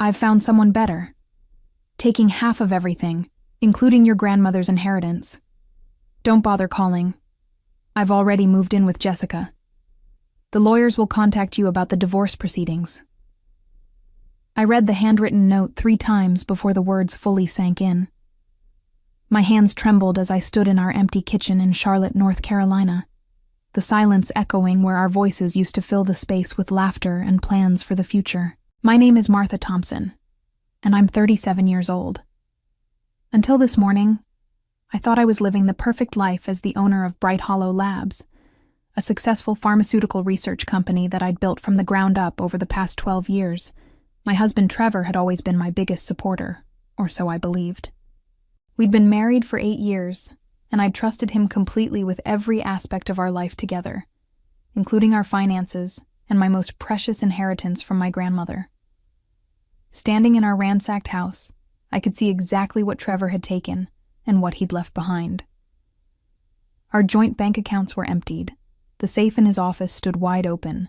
I've found someone better. Taking half of everything, including your grandmother's inheritance. Don't bother calling. I've already moved in with Jessica. The lawyers will contact you about the divorce proceedings." I read the handwritten note 3 times before the words fully sank in. My hands trembled as I stood in our empty kitchen in Charlotte, North Carolina, the silence echoing where our voices used to fill the space with laughter and plans for the future. My name is Martha Thompson, and I'm 37 years old. Until this morning, I thought I was living the perfect life as the owner of Bright Hollow Labs, a successful pharmaceutical research company that I'd built from the ground up over the past 12 years. My husband Trevor had always been my biggest supporter, or so I believed. We'd been married for 8 years, and I'd trusted him completely with every aspect of our life together, including our finances and my most precious inheritance from my grandmother. Standing in our ransacked house, I could see exactly what Trevor had taken and what he'd left behind. Our joint bank accounts were emptied, the safe in his office stood wide open,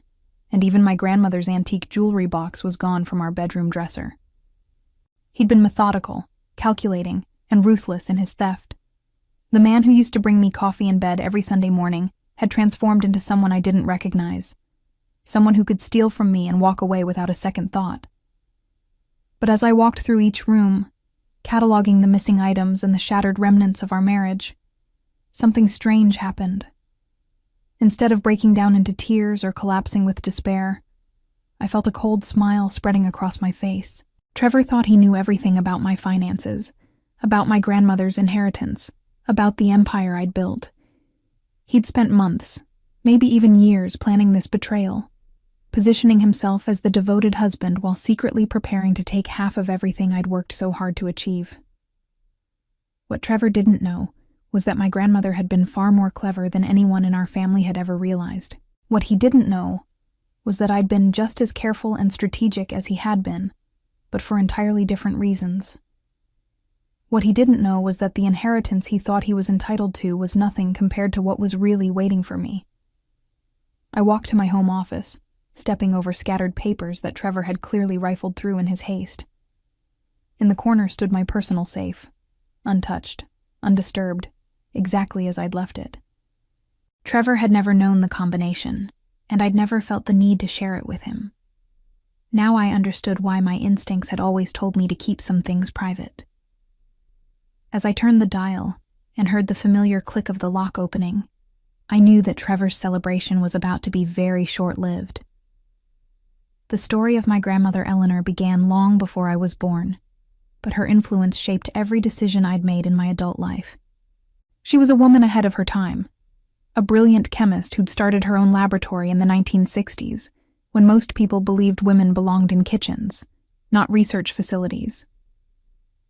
and even my grandmother's antique jewelry box was gone from our bedroom dresser. He'd been methodical, calculating, and ruthless in his theft. The man who used to bring me coffee in bed every Sunday morning had transformed into someone I didn't recognize, someone who could steal from me and walk away without a second thought. But as I walked through each room, cataloging the missing items and the shattered remnants of our marriage, something strange happened. Instead of breaking down into tears or collapsing with despair, I felt a cold smile spreading across my face. Trevor thought he knew everything about my finances, about my grandmother's inheritance, about the empire I'd built. He'd spent months, maybe even years, planning this betrayal, positioning himself as the devoted husband while secretly preparing to take half of everything I'd worked so hard to achieve. What Trevor didn't know was that my grandmother had been far more clever than anyone in our family had ever realized. What he didn't know was that I'd been just as careful and strategic as he had been, but for entirely different reasons. What he didn't know was that the inheritance he thought he was entitled to was nothing compared to what was really waiting for me. I walked to my home office, stepping over scattered papers that Trevor had clearly rifled through in his haste. In the corner stood my personal safe, untouched, undisturbed, exactly as I'd left it. Trevor had never known the combination, and I'd never felt the need to share it with him. Now I understood why my instincts had always told me to keep some things private. As I turned the dial and heard the familiar click of the lock opening, I knew that Trevor's celebration was about to be very short-lived. The story of my grandmother Eleanor began long before I was born, but her influence shaped every decision I'd made in my adult life. She was a woman ahead of her time, a brilliant chemist who'd started her own laboratory in the 1960s, when most people believed women belonged in kitchens, not research facilities.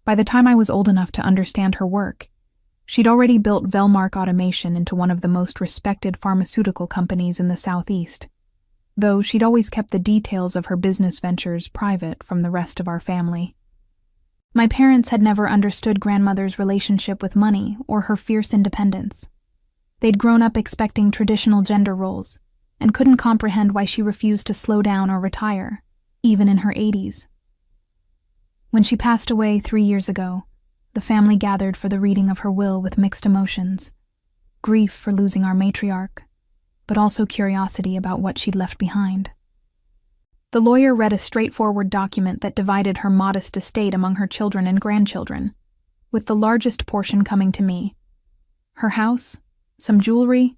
By the time I was old enough to understand her work, she'd already built Velmark Automation into one of the most respected pharmaceutical companies in the Southeast, though she'd always kept the details of her business ventures private from the rest of our family. My parents had never understood grandmother's relationship with money or her fierce independence. They'd grown up expecting traditional gender roles and couldn't comprehend why she refused to slow down or retire, even in her 80s. When she passed away 3 years ago, the family gathered for the reading of her will with mixed emotions, grief for losing our matriarch, but also curiosity about what she'd left behind. The lawyer read a straightforward document that divided her modest estate among her children and grandchildren, with the largest portion coming to me: her house, some jewelry,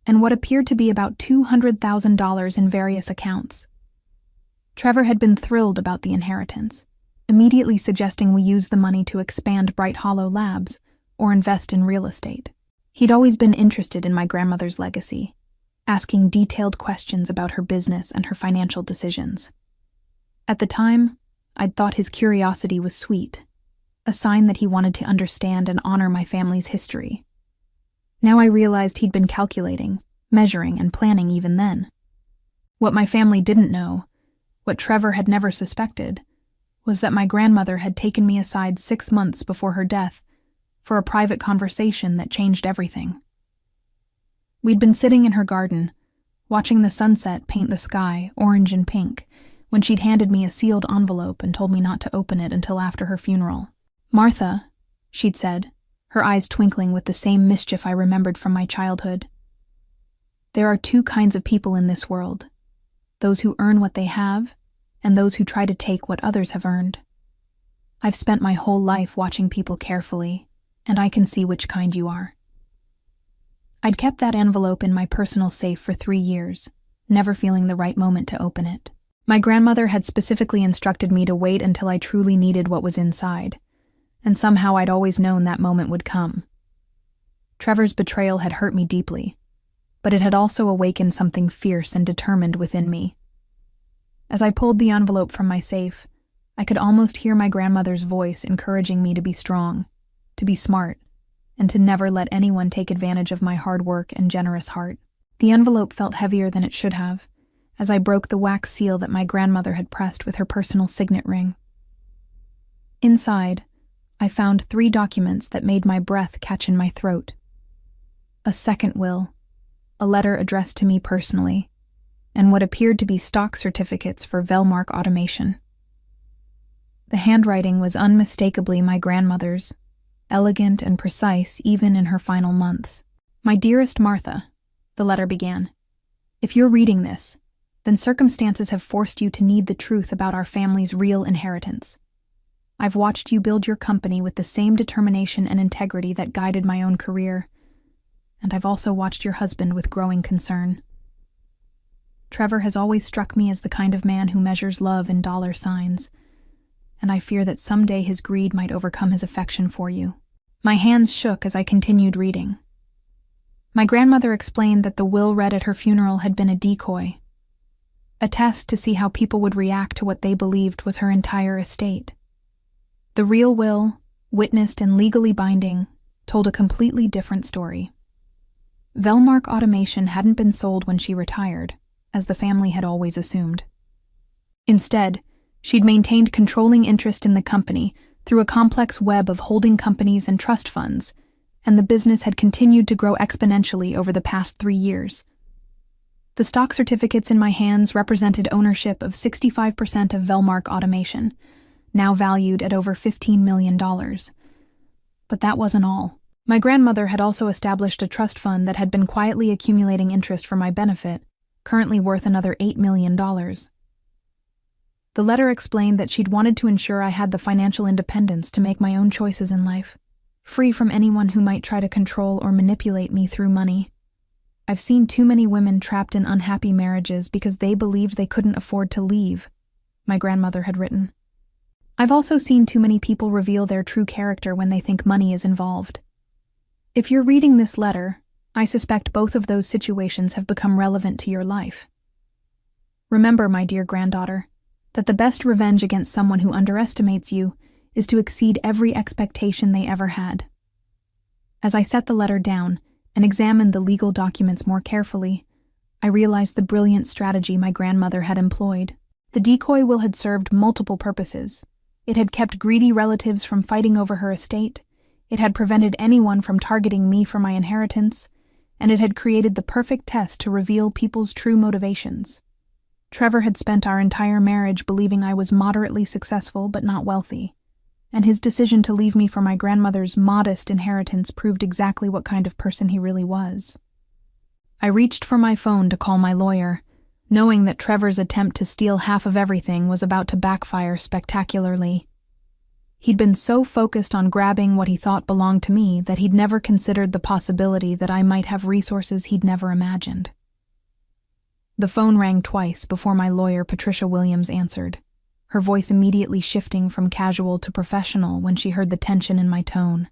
and what appeared to be about $200,000 in various accounts. Trevor had been thrilled about the inheritance, immediately suggesting we use the money to expand Bright Hollow Labs or invest in real estate. He'd always been interested in my grandmother's legacy, asking detailed questions about her business and her financial decisions. At the time, I'd thought his curiosity was sweet, a sign that he wanted to understand and honor my family's history. Now I realized he'd been calculating, measuring, and planning even then. What my family didn't know, what Trevor had never suspected, was that my grandmother had taken me aside 6 months before her death for a private conversation that changed everything. We'd been sitting in her garden, watching the sunset paint the sky orange and pink, when she'd handed me a sealed envelope and told me not to open it until after her funeral. "Martha," she'd said, her eyes twinkling with the same mischief I remembered from my childhood. "There are two kinds of people in this world, those who earn what they have and those who try to take what others have earned. I've spent my whole life watching people carefully, and I can see which kind you are." I'd kept that envelope in my personal safe for 3 years, never feeling the right moment to open it. My grandmother had specifically instructed me to wait until I truly needed what was inside, and somehow I'd always known that moment would come. Trevor's betrayal had hurt me deeply, but it had also awakened something fierce and determined within me. As I pulled the envelope from my safe, I could almost hear my grandmother's voice encouraging me to be strong, to be smart, and to never let anyone take advantage of my hard work and generous heart. The envelope felt heavier than it should have, as I broke the wax seal that my grandmother had pressed with her personal signet ring. Inside, I found 3 documents that made my breath catch in my throat. A second will, a letter addressed to me personally, and what appeared to be stock certificates for Velmark Automation. The handwriting was unmistakably my grandmother's, elegant and precise even in her final months. "My dearest Martha," the letter began, "if you're reading this, then circumstances have forced you to need the truth about our family's real inheritance. I've watched you build your company with the same determination and integrity that guided my own career, and I've also watched your husband with growing concern. Trevor has always struck me as the kind of man who measures love in dollar signs, and I fear that someday his greed might overcome his affection for you." My hands shook as I continued reading. My grandmother explained that the will read at her funeral had been a decoy, a test to see how people would react to what they believed was her entire estate. The real will, witnessed and legally binding, told a completely different story. Velmark Automation hadn't been sold when she retired, as the family had always assumed. Instead, she'd maintained controlling interest in the company through a complex web of holding companies and trust funds, and the business had continued to grow exponentially over the past 3 years. The stock certificates in my hands represented ownership of 65% of Velmark Automation, now valued at over $15 million. But that wasn't all. My grandmother had also established a trust fund that had been quietly accumulating interest for my benefit, currently worth another $8 million. The letter explained that she'd wanted to ensure I had the financial independence to make my own choices in life, free from anyone who might try to control or manipulate me through money. "I've seen too many women trapped in unhappy marriages because they believed they couldn't afford to leave," my grandmother had written. "I've also seen too many people reveal their true character when they think money is involved. If you're reading this letter, I suspect both of those situations have become relevant to your life. Remember, my dear granddaughter, that the best revenge against someone who underestimates you is to exceed every expectation they ever had." As I set the letter down and examined the legal documents more carefully, I realized the brilliant strategy my grandmother had employed. The decoy will had served multiple purposes. It had kept greedy relatives from fighting over her estate, it had prevented anyone from targeting me for my inheritance, and it had created the perfect test to reveal people's true motivations. Trevor had spent our entire marriage believing I was moderately successful but not wealthy, and his decision to leave me for my grandmother's modest inheritance proved exactly what kind of person he really was. I reached for my phone to call my lawyer, knowing that Trevor's attempt to steal half of everything was about to backfire spectacularly. He'd been so focused on grabbing what he thought belonged to me that he'd never considered the possibility that I might have resources he'd never imagined. The phone rang twice before my lawyer, Patricia Williams, answered, her voice immediately shifting from casual to professional when she heard the tension in my tone.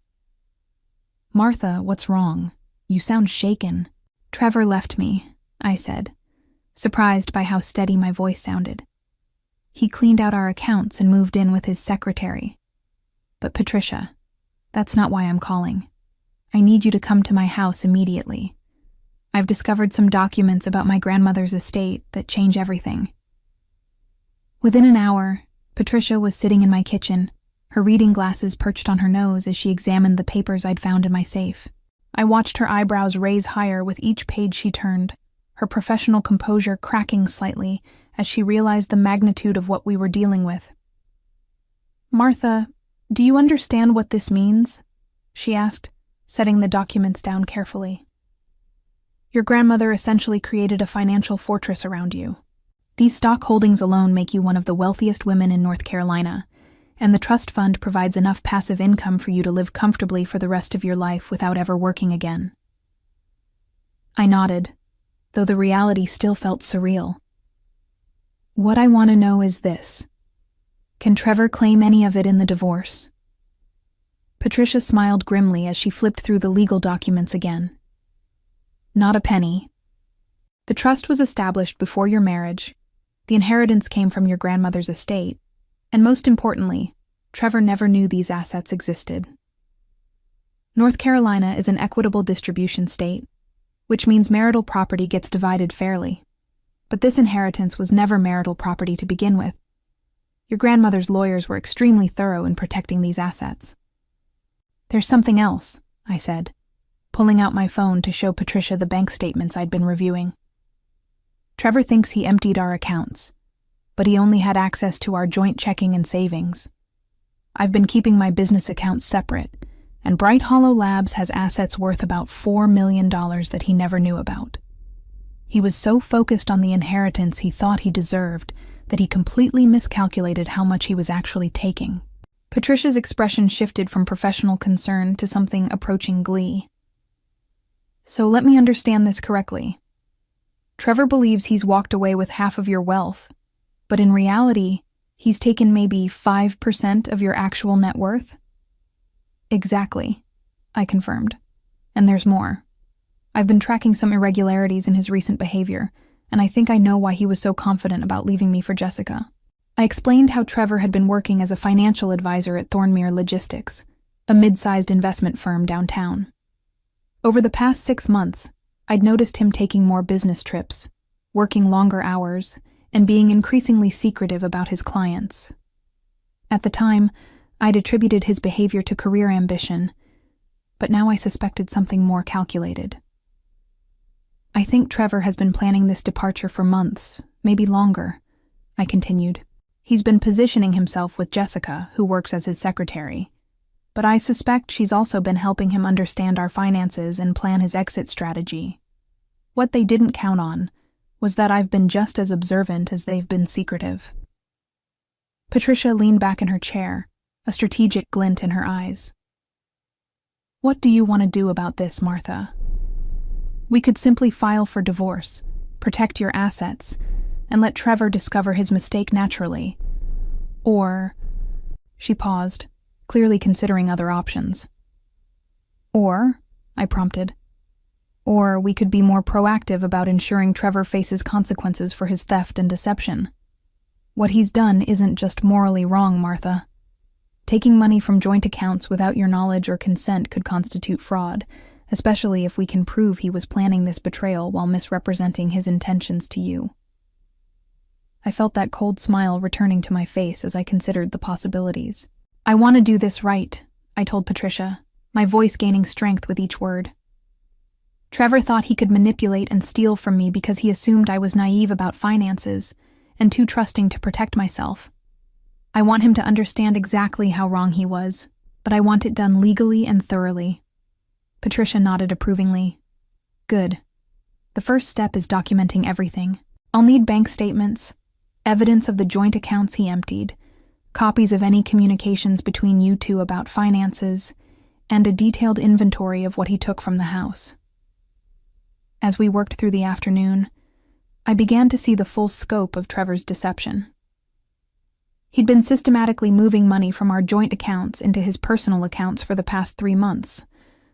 "Martha, what's wrong? You sound shaken." "Trevor left me," I said, surprised by how steady my voice sounded. "He cleaned out our accounts and moved in with his secretary. But Patricia, that's not why I'm calling. I need you to come to my house immediately. I've discovered some documents about my grandmother's estate that change everything." Within an hour, Patricia was sitting in my kitchen, her reading glasses perched on her nose as she examined the papers I'd found in my safe. I watched her eyebrows raise higher with each page she turned, her professional composure cracking slightly as she realized the magnitude of what we were dealing with. "Martha, do you understand what this means?" she asked, setting the documents down carefully. "Your grandmother essentially created a financial fortress around you. These stock holdings alone make you one of the wealthiest women in North Carolina, and the trust fund provides enough passive income for you to live comfortably for the rest of your life without ever working again." I nodded, though the reality still felt surreal. "What I want to know is this. Can Trevor claim any of it in the divorce?" Patricia smiled grimly as she flipped through the legal documents again. "Not a penny. The trust was established before your marriage, the inheritance came from your grandmother's estate, and most importantly, Trevor never knew these assets existed. North Carolina is an equitable distribution state, which means marital property gets divided fairly. But this inheritance was never marital property to begin with. Your grandmother's lawyers were extremely thorough in protecting these assets." "There's something else," I said, pulling out my phone to show Patricia the bank statements I'd been reviewing. "Trevor thinks he emptied our accounts, but he only had access to our joint checking and savings. I've been keeping my business accounts separate, and Bright Hollow Labs has assets worth about $4 million that he never knew about. He was so focused on the inheritance he thought he deserved that he completely miscalculated how much he was actually taking." Patricia's expression shifted from professional concern to something approaching glee. "So let me understand this correctly. Trevor believes he's walked away with half of your wealth, but in reality, he's taken maybe 5% of your actual net worth?" "Exactly," I confirmed. "And there's more. I've been tracking some irregularities in his recent behavior, and I think I know why he was so confident about leaving me for Jessica." I explained how Trevor had been working as a financial advisor at Thornmere Logistics, a mid-sized investment firm downtown. Over the past 6 months, I'd noticed him taking more business trips, working longer hours, and being increasingly secretive about his clients. At the time, I'd attributed his behavior to career ambition, but now I suspected something more calculated. "I think Trevor has been planning this departure for months, maybe longer," I continued. "He's been positioning himself with Jessica, who works as his secretary, but I suspect she's also been helping him understand our finances and plan his exit strategy. What they didn't count on was that I've been just as observant as they've been secretive." Patricia leaned back in her chair, a strategic glint in her eyes. "What do you want to do about this, Martha? We could simply file for divorce, protect your assets, and let Trevor discover his mistake naturally. Or," she paused, clearly considering other options. "Or," I prompted, "or we could be more proactive about ensuring Trevor faces consequences for his theft and deception. What he's done isn't just morally wrong, Martha. Taking money from joint accounts without your knowledge or consent could constitute fraud, especially if we can prove he was planning this betrayal while misrepresenting his intentions to you." I felt that cold smile returning to my face as I considered the possibilities. "I want to do this right," I told Patricia, my voice gaining strength with each word. "Trevor thought he could manipulate and steal from me because he assumed I was naive about finances and too trusting to protect myself. I want him to understand exactly how wrong he was, but I want it done legally and thoroughly." Patricia nodded approvingly. "Good. The first step is documenting everything. I'll need bank statements, evidence of the joint accounts he emptied, copies of any communications between you two about finances, and a detailed inventory of what he took from the house." As we worked through the afternoon, I began to see the full scope of Trevor's deception. He'd been systematically moving money from our joint accounts into his personal accounts for the past 3 months,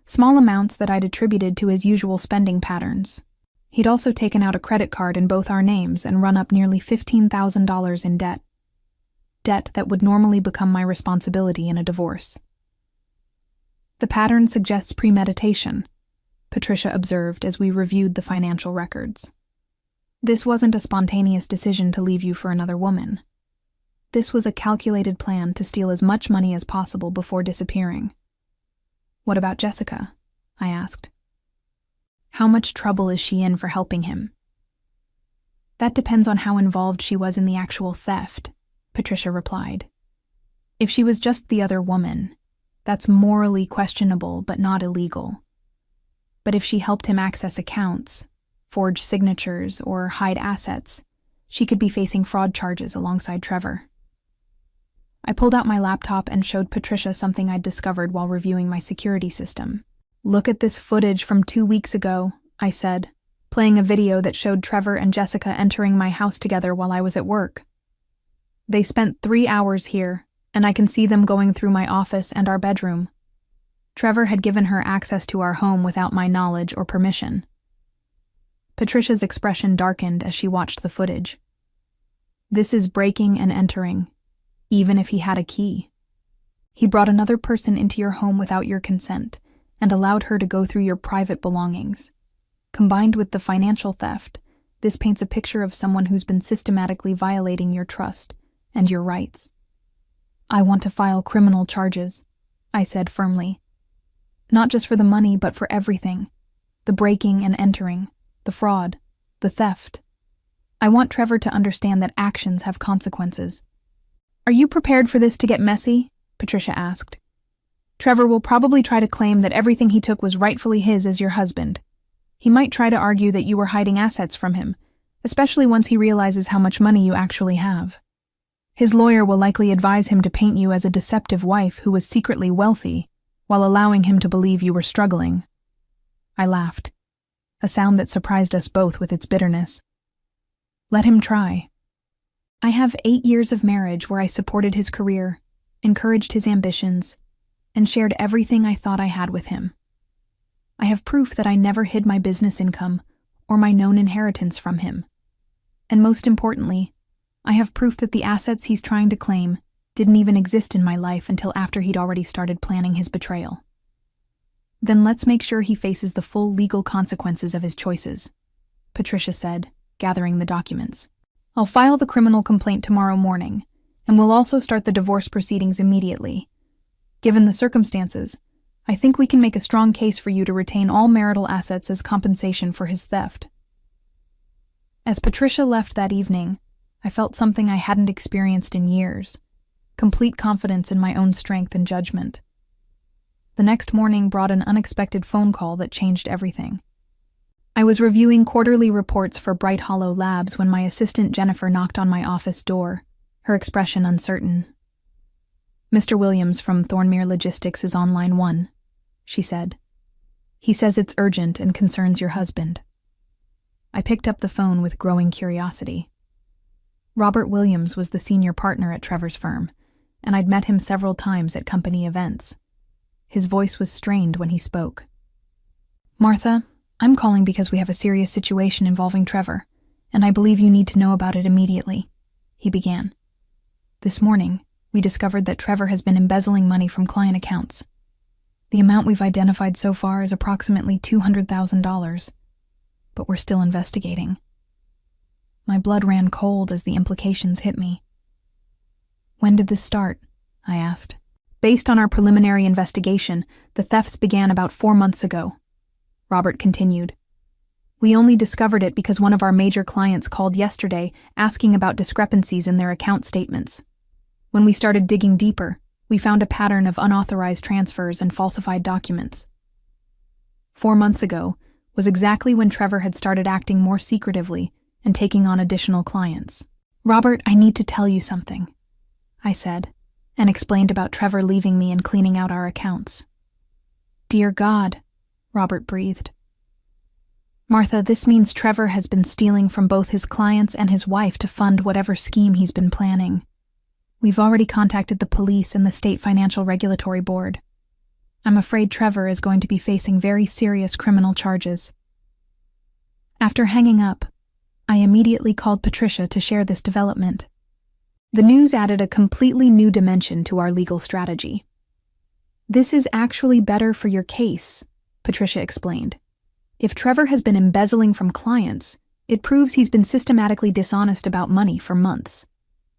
small amounts that I'd attributed to his usual spending patterns. He'd also taken out a credit card in both our names and run up nearly $15,000 in debt. Debt that would normally become my responsibility in a divorce. "The pattern suggests premeditation," Patricia observed as we reviewed the financial records. "This wasn't a spontaneous decision to leave you for another woman. This was a calculated plan to steal as much money as possible before disappearing." "What about Jessica?" I asked. "How much trouble is she in for helping him?" That depends on how involved she was in the actual theft, Patricia replied. If she was just the other woman, that's morally questionable but not illegal. But if she helped him access accounts, forge signatures, or hide assets, she could be facing fraud charges alongside Trevor. I pulled out my laptop and showed Patricia something I'd discovered while reviewing my security system. "Look at this footage from 2 weeks ago," I said, playing a video that showed Trevor and Jessica entering my house together while I was at work. "They spent 3 hours here, and I can see them going through my office and our bedroom. Trevor had given her access to our home without my knowledge or permission." Patricia's expression darkened as she watched the footage. "This is breaking and entering, even if he had a key. He brought another person into your home without your consent and allowed her to go through your private belongings. Combined with the financial theft, this paints a picture of someone who's been systematically violating your trust and your rights." "I want to file criminal charges," I said firmly. "Not just for the money, but for everything. The breaking and entering, the fraud, the theft. I want Trevor to understand that actions have consequences." "Are you prepared for this to get messy?" Patricia asked. "Trevor will probably try to claim that everything he took was rightfully his as your husband. He might try to argue that you were hiding assets from him, especially once he realizes how much money you actually have. His lawyer will likely advise him to paint you as a deceptive wife who was secretly wealthy, while allowing him to believe you were struggling." I laughed, a sound that surprised us both with its bitterness. "Let him try. I have 8 years of marriage where I supported his career, encouraged his ambitions, and shared everything I thought I had with him. I have proof that I never hid my business income or my known inheritance from him. And most importantly, I have proof that the assets he's trying to claim didn't even exist in my life until after he'd already started planning his betrayal. Then let's make sure he faces the full legal consequences of his choices," Patricia said, gathering the documents. "I'll file the criminal complaint tomorrow morning, and we'll also start the divorce proceedings immediately. Given the circumstances, I think we can make a strong case for you to retain all marital assets as compensation for his theft." As Patricia left that evening, I felt something I hadn't experienced in years: complete confidence in my own strength and judgment. The next morning brought an unexpected phone call that changed everything. I was reviewing quarterly reports for Bright Hollow Labs when my assistant Jennifer knocked on my office door, her expression uncertain. "Mr. Williams from Thornmere Logistics is on line 1, she said. "He says it's urgent and concerns your husband." I picked up the phone with growing curiosity. Robert Williams was the senior partner at Trevor's firm, and I'd met him several times at company events. His voice was strained when he spoke. "Martha, I'm calling because we have a serious situation involving Trevor, and I believe you need to know about it immediately," he began. "This morning, we discovered that Trevor has been embezzling money from client accounts. The amount we've identified so far is approximately $200,000, but we're still investigating." My blood ran cold as the implications hit me. "When did this start?" I asked. "Based on our preliminary investigation, the thefts began about 4 months ago," Robert continued. "We only discovered it because one of our major clients called yesterday asking about discrepancies in their account statements. When we started digging deeper, we found a pattern of unauthorized transfers and falsified documents. 4 months ago was exactly when Trevor had started acting more secretively and taking on additional clients." "Robert, I need to tell you something," I said, and explained about Trevor leaving me and cleaning out our accounts. "Dear God," Robert breathed. "Martha, this means Trevor has been stealing from both his clients and his wife to fund whatever scheme he's been planning. We've already contacted the police and the State Financial Regulatory Board. I'm afraid Trevor is going to be facing very serious criminal charges." After hanging up, I immediately called Patricia to share this development. The news added a completely new dimension to our legal strategy. "This is actually better for your case," Patricia explained. "If Trevor has been embezzling from clients, it proves he's been systematically dishonest about money for months.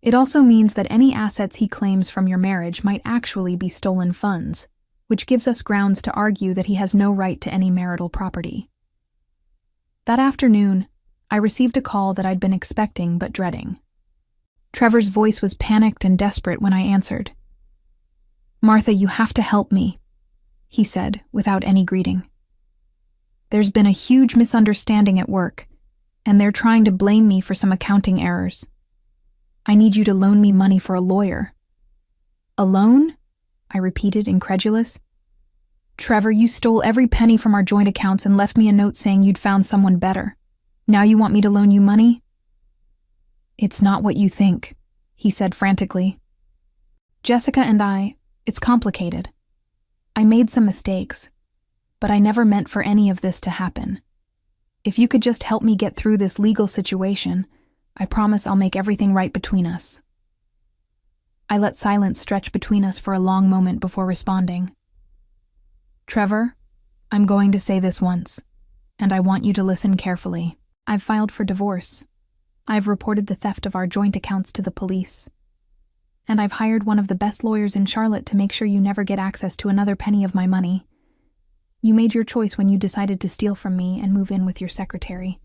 It also means that any assets he claims from your marriage might actually be stolen funds, which gives us grounds to argue that he has no right to any marital property." That afternoon, I I received a call that I'd been expecting but dreading. Trevor's voice was panicked and desperate when I answered. "Martha, you have to help me," he said, without any greeting. "There's been a huge misunderstanding at work, and they're trying to blame me for some accounting errors. I need you to loan me money for a lawyer." "A loan?" I repeated, incredulous. "Trevor, you stole every penny from our joint accounts and left me a note saying you'd found someone better. Now you want me to loan you money?" "It's not what you think," he said frantically. "Jessica and it's complicated. I made some mistakes, but I never meant for any of this to happen. If you could just help me get through this legal situation, I promise I'll make everything right between us." I let silence stretch between us for a long moment before responding. "Trevor, I'm going to say this once, and I want you to listen carefully. I've filed for divorce. I've reported the theft of our joint accounts to the police. And I've hired one of the best lawyers in Charlotte to make sure you never get access to another penny of my money. You made your choice when you decided to steal from me and move in with your secretary.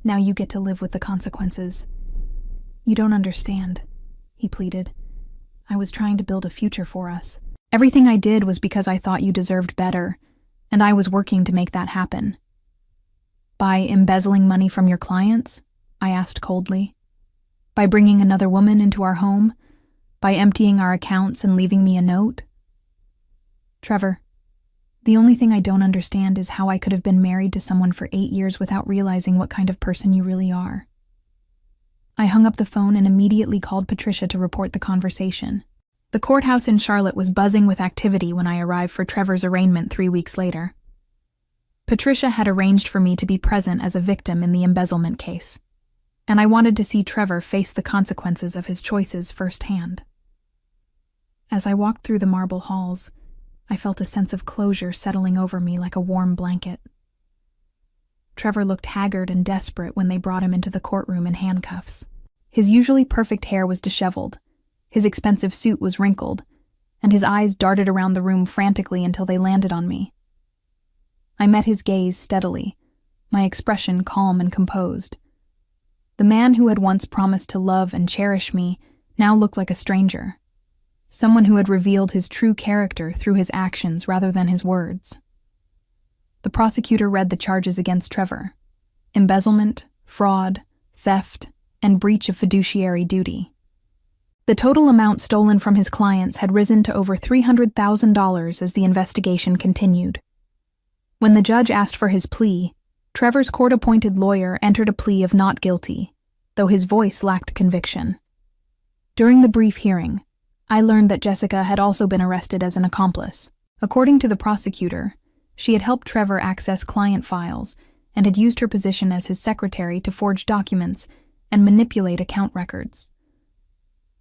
Now you get to live with the consequences." "You don't understand," he pleaded. "I was trying to build a future for us. Everything I did was because I thought you deserved better, and I was working to make that happen." "By embezzling money from your clients?" I asked coldly. "By bringing another woman into our home? By emptying our accounts and leaving me a note?" "Trevor, the only thing I don't understand is how I could have been married to someone for 8 years without realizing what kind of person you really are." I hung up the phone and immediately called Patricia to report the conversation. The courthouse in Charlotte was buzzing with activity when I arrived for Trevor's arraignment 3 weeks later. Patricia had arranged for me to be present as a victim in the embezzlement case, and I wanted to see Trevor face the consequences of his choices firsthand. As I walked through the marble halls, I felt a sense of closure settling over me like a warm blanket. Trevor looked haggard and desperate when they brought him into the courtroom in handcuffs. His usually perfect hair was disheveled, his expensive suit was wrinkled, and his eyes darted around the room frantically until they landed on me. I met his gaze steadily, my expression calm and composed. The man who had once promised to love and cherish me now looked like a stranger, someone who had revealed his true character through his actions rather than his words. The prosecutor read the charges against Trevor: embezzlement, fraud, theft, and breach of fiduciary duty. The total amount stolen from his clients had risen to over $300,000 as the investigation continued. When the judge asked for his plea, Trevor's court-appointed lawyer entered a plea of not guilty, though his voice lacked conviction. During the brief hearing, I learned that Jessica had also been arrested as an accomplice. According to the prosecutor, she had helped Trevor access client files and had used her position as his secretary to forge documents and manipulate account records.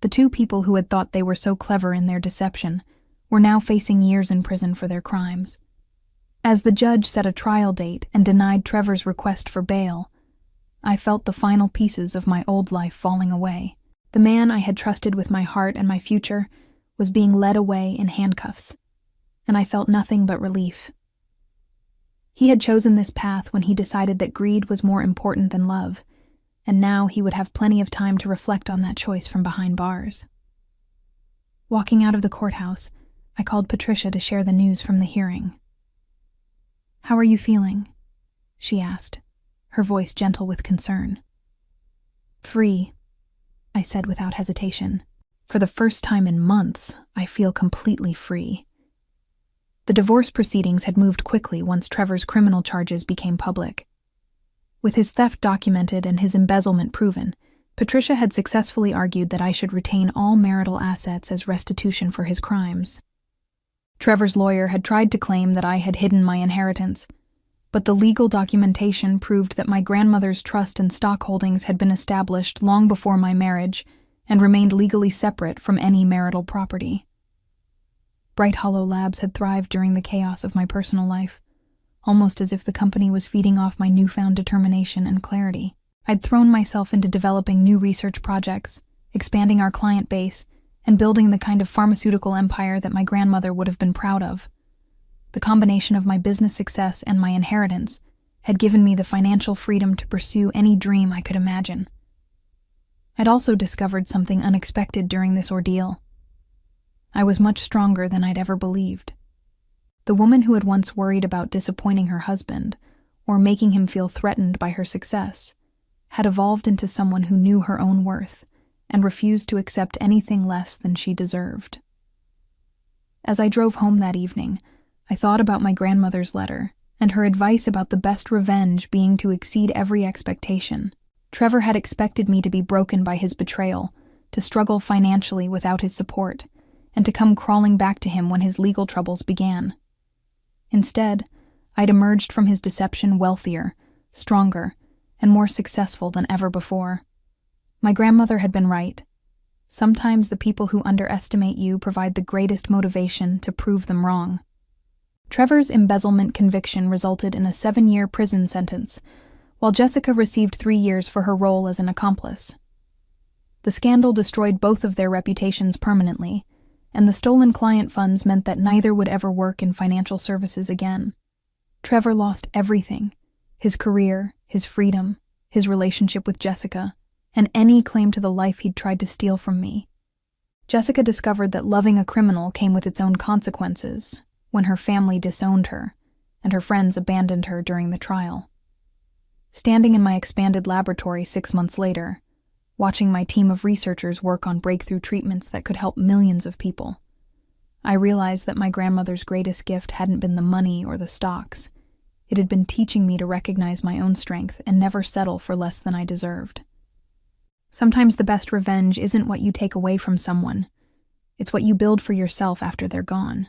The two people who had thought they were so clever in their deception were now facing years in prison for their crimes. As the judge set a trial date and denied Trevor's request for bail, I felt the final pieces of my old life falling away. The man I had trusted with my heart and my future was being led away in handcuffs, and I felt nothing but relief. He had chosen this path when he decided that greed was more important than love, and now he would have plenty of time to reflect on that choice from behind bars. Walking out of the courthouse, I called Patricia to share the news from the hearing. "How are you feeling?" she asked, her voice gentle with concern. "Free," I said without hesitation. "For the first time in months, I feel completely free." The divorce proceedings had moved quickly once Trevor's criminal charges became public. With his theft documented and his embezzlement proven, Patricia had successfully argued that I should retain all marital assets as restitution for his crimes. Trevor's lawyer had tried to claim that I had hidden my inheritance, but the legal documentation proved that my grandmother's trust and stock holdings had been established long before my marriage and remained legally separate from any marital property. Bright Hollow Labs had thrived during the chaos of my personal life, almost as if the company was feeding off my newfound determination and clarity. I'd thrown myself into developing new research projects, expanding our client base, and building the kind of pharmaceutical empire that my grandmother would have been proud of. The combination of my business success and my inheritance had given me the financial freedom to pursue any dream I could imagine. I'd also discovered something unexpected during this ordeal. I was much stronger than I'd ever believed. The woman who had once worried about disappointing her husband or making him feel threatened by her success had evolved into someone who knew her own worth and refused to accept anything less than she deserved. As I drove home that evening, I thought about my grandmother's letter and her advice about the best revenge being to exceed every expectation. Trevor had expected me to be broken by his betrayal, to struggle financially without his support, and to come crawling back to him when his legal troubles began. Instead, I'd emerged from his deception wealthier, stronger, and more successful than ever before. My grandmother had been right. Sometimes the people who underestimate you provide the greatest motivation to prove them wrong. Trevor's embezzlement conviction resulted in a 7-year prison sentence, while Jessica received 3 years for her role as an accomplice. The scandal destroyed both of their reputations permanently, and the stolen client funds meant that neither would ever work in financial services again. Trevor lost everything: his career, his freedom, his relationship with Jessica, and any claim to the life he'd tried to steal from me. Jessica discovered that loving a criminal came with its own consequences when her family disowned her and her friends abandoned her during the trial. Standing in my expanded laboratory 6 months later, watching my team of researchers work on breakthrough treatments that could help millions of people, I realized that my grandmother's greatest gift hadn't been the money or the stocks. It had been teaching me to recognize my own strength and never settle for less than I deserved. Sometimes the best revenge isn't what you take away from someone. It's what you build for yourself after they're gone.